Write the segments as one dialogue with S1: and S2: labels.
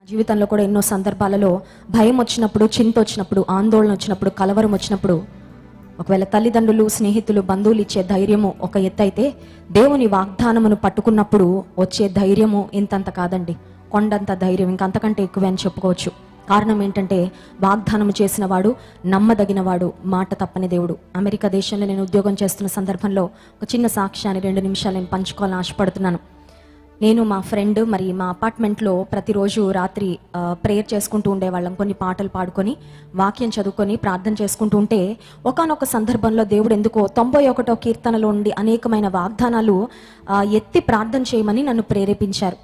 S1: జీవితంలో కూడా ఎన్నో సందర్భాలలో భయం వచ్చినప్పుడు, చింత వచ్చినప్పుడు, ఆందోళన వచ్చినప్పుడు, కలవరం వచ్చినప్పుడు ఒకవేళ తల్లిదండ్రులు, స్నేహితులు, బంధువులు ఇచ్చే ధైర్యము ఒక ఎత్తు అయితే, దేవుని వాగ్దానమును పట్టుకున్నప్పుడు వచ్చే ధైర్యము ఇంతంత కాదండి. కొండంత ధైర్యం, ఇంకంతకంటే ఎక్కువే అని చెప్పుకోవచ్చు. కారణం ఏంటంటే, వాగ్దానము చేసిన వాడు, నమ్మదగినవాడు, మాట తప్పని దేవుడు. అమెరికా దేశంలో నేను ఉద్యోగం చేస్తున్న సందర్భంలో ఒక చిన్న సాక్ష్యాన్ని 2 నిమిషాలు నేను పంచుకోవాలని ఆశపడుతున్నాను. నేను మా ఫ్రెండ్ మరి మా అపార్ట్మెంట్లో ప్రతిరోజు రాత్రి ప్రేయర్ చేసుకుంటూ ఉండేవాళ్ళం. కొన్ని పాటలు పాడుకొని, వాక్యం చదువుకొని, ప్రార్థన చేసుకుంటూ ఉంటే ఒకానొక సందర్భంలో దేవుడు ఎందుకో 91వ కీర్తనలో ఉండి అనేకమైన వాగ్దానాలు ఎత్తి ప్రార్థన చేయమని నన్ను ప్రేరేపించారు.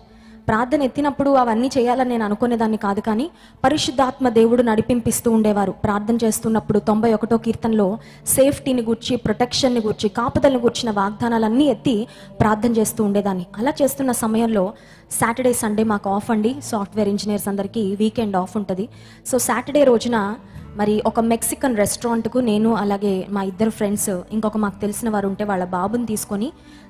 S1: ప్రార్థన ఎత్తినప్పుడు అవన్నీ చేయాలని నేను అనుకునేదాన్ని కాదు, కానీ పరిశుద్ధాత్మ దేవుడు నడిపింపిస్తూ ఉండేవారు. ప్రార్థన చేస్తున్నప్పుడు 91వ కీర్తనలో సేఫ్టీని గూర్చి, ప్రొటెక్షన్ని గూర్చి, కాపుదలను గూర్చిన వాగ్దానాలన్నీ ఎత్తి ప్రార్థన చేస్తూ ఉండేదాన్ని. అలా చేస్తున్న సమయంలో సాటర్డే, సండే మాకు ఆఫ్ అండి. సాఫ్ట్వేర్ ఇంజనీర్స్ అందరికీ వీకెండ్ ఆఫ్ ఉంటుంది. సో సాటర్డే రోజున మరి ఒక మెక్సికన్ రెస్టారెంట్కు నేను, అలాగే మా ఇద్దరు ఫ్రెండ్స్, ఇంకొక మాకు తెలిసిన వారు ఉంటే వాళ్ళ బాబుని తీసుకొని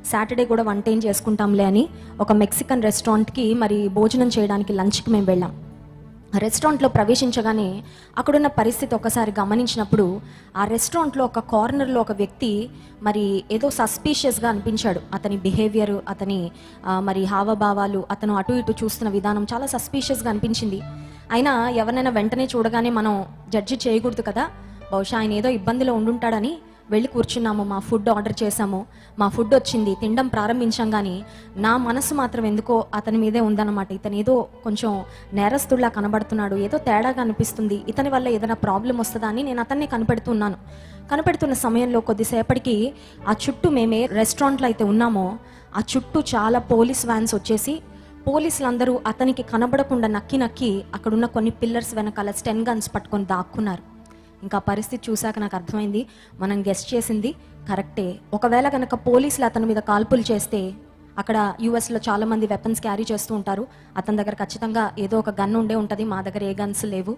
S1: సాటర్డే కూడా వంట ఏం చేసుకుంటాంలే అని ఒక మెక్సికన్ రెస్టారెంట్కి మరి భోజనం చేయడానికి, లంచ్కి మేము వెళ్ళాం. రెస్టారెంట్లో ప్రవేశించగానే అక్కడున్న పరిస్థితి ఒకసారి గమనించినప్పుడు, ఆ రెస్టారెంట్లో ఒక కార్నర్లో ఒక వ్యక్తి మరి ఏదో సస్పీషియస్గా అనిపించాడు. అతని బిహేవియర్, అతని మరి హావభావాలు, అతను అటు ఇటు చూస్తున్న విధానం చాలా సస్పీషియస్గా అనిపించింది. అయినా ఎవరినైనా వెంటనే చూడగానే మనం జడ్జి చేయకూడదు కదా, బహుశా ఆయన ఏదో ఇబ్బందిలో ఉండుంటాడని వెళ్ళి కూర్చున్నాము. మా ఫుడ్ ఆర్డర్ చేశాము. మా ఫుడ్ వచ్చింది. తినడం ప్రారంభించాం, కానీ నా మనసు మాత్రం ఎందుకో అతని మీదే ఉందన్నమాట. ఇతను ఏదో కొంచెం నేరస్తుడిలా కనబడుతున్నాడు, ఏదో తేడాగా అనిపిస్తుంది, ఇతని వల్ల ఏదైనా ప్రాబ్లం వస్తుందా అని నేను అతన్ని కనిపెడుతున్నాను. కనిపెడుతున్న సమయంలో కొద్దిసేపటికి ఆ చుట్టూ మేమే రెస్టారెంట్లో అయితే ఉన్నామో ఆ చుట్టూ చాలా పోలీస్ వ్యాన్స్ వచ్చేసి పోలీసులందరూ అతనికి కనబడకుండా నక్కి నక్కి అక్కడున్న కొన్ని పిల్లర్స్ వెనకాల స్టెన్ గన్స్ పట్టుకొని దాక్కున్నారు. ఇంకా పరిస్థితి చూశాక నాకు అర్థమైంది, మనం గెస్ట్ చేసింది కరెక్టే. ఒకవేళ కనుక పోలీసులు అతని మీద కాల్పులు చేస్తే, అక్కడ యూఎస్లో చాలామంది వెపన్స్ క్యారీ చేస్తూ ఉంటారు, అతని దగ్గర ఖచ్చితంగా ఏదో ఒక గన్ ఉండే ఉంటుంది. మా దగ్గర ఏ గన్స్ లేవు.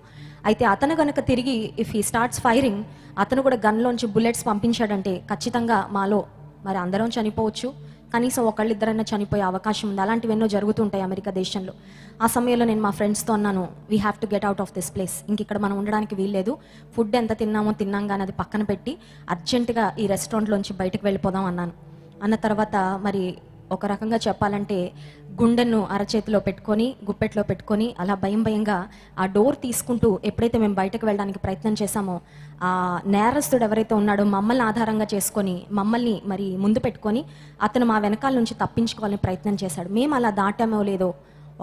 S1: అయితే అతను కనుక తిరిగి ఇఫ్ హీ స్టార్ట్స్ ఫైరింగ్, అతను కూడా గన్లోంచి బుల్లెట్స్ పంపించాడంటే ఖచ్చితంగా మాలో మరి అందరం చనిపోవచ్చు, కనీసం ఒకళ్ళిద్దరైనా చనిపోయే అవకాశం ఉంది. అలాంటివి ఎన్నో జరుగుతుంటాయి అమెరికా దేశంలో. ఆ సమయంలో నేను మా ఫ్రెండ్స్తో అన్నాను, we have to get out of this place. ఇంక ఇక్కడ మనం ఉండడానికి వీల్లేదు. ఫుడ్ ఎంత తిన్నామో తిన్నాం, కానీ అది పక్కన పెట్టి అర్జెంటుగా ఈ రెస్టారెంట్లోంచి బయటకు వెళ్ళిపోదాం అన్నాను. అన్న తర్వాత మరి ఒక రకంగా చెప్పాలంటే గుండెను అరచేతిలో పెట్టుకొని, గుప్పెట్లో పెట్టుకొని అలా భయం భయంగా ఆ డోర్ తీసుకుంటూ ఎప్పుడైతే మేము బయటకు వెళ్ళడానికి ప్రయత్నం చేశామో, ఆ నేరస్తుడు ఎవరైతే ఉన్నాడో మమ్మల్ని ఆధారంగా చేసుకొని, మమ్మల్ని మరి ముందు పెట్టుకొని అతను మా వెనకాల నుంచి తప్పించుకోవాలని ప్రయత్నం చేశాడు. మేము అలా దాటామో లేదో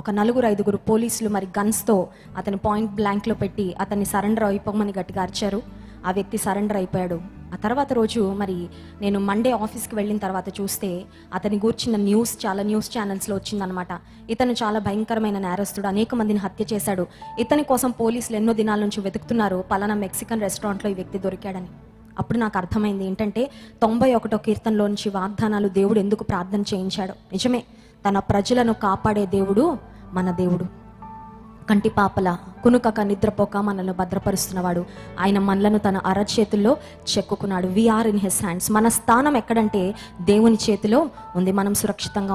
S1: ఒక 4-5 పోలీసులు మరి గన్స్తో అతని పాయింట్ బ్లాంక్లో పెట్టి అతన్ని సరెండర్ అయిపోమని గట్టిగా అరిచారు. ఆ వ్యక్తి సరెండర్ అయిపోయాడు. ఆ తర్వాత రోజు మరి నేను మండే ఆఫీస్కి వెళ్ళిన తర్వాత చూస్తే అతని గూర్చిన న్యూస్ చాలా న్యూస్ ఛానల్స్లో వచ్చిందనమాట. ఇతను చాలా భయంకరమైన నేరస్తుడు, అనేక మందిని హత్య చేశాడు, ఇతని కోసం పోలీసులు ఎన్నో దినాల నుంచి వెతుకుతున్నారు, పలానా మెక్సికన్ రెస్టారెంట్లో ఈ వ్యక్తి దొరికాడని. అప్పుడు నాకు అర్థమైంది ఏంటంటే, 91వ కీర్తనలో నుంచి వాగ్దానాలు దేవుడు ఎందుకు ప్రార్థన చేయించాడు. నిజమే, తన ప్రజలను కాపాడే దేవుడు మన దేవుడు. కంటి పాపల కునుకక నిద్రపోక మనల్ని భద్రపరుస్తున్నవాడు. ఆయన మనలను తన అరచేతుల్లో చెక్కుకున్నాడు. We're in his hands. మన స్థానం ఎక్కడంటే దేవుని చేతిలో ఉంది. మనం సురక్షితంగా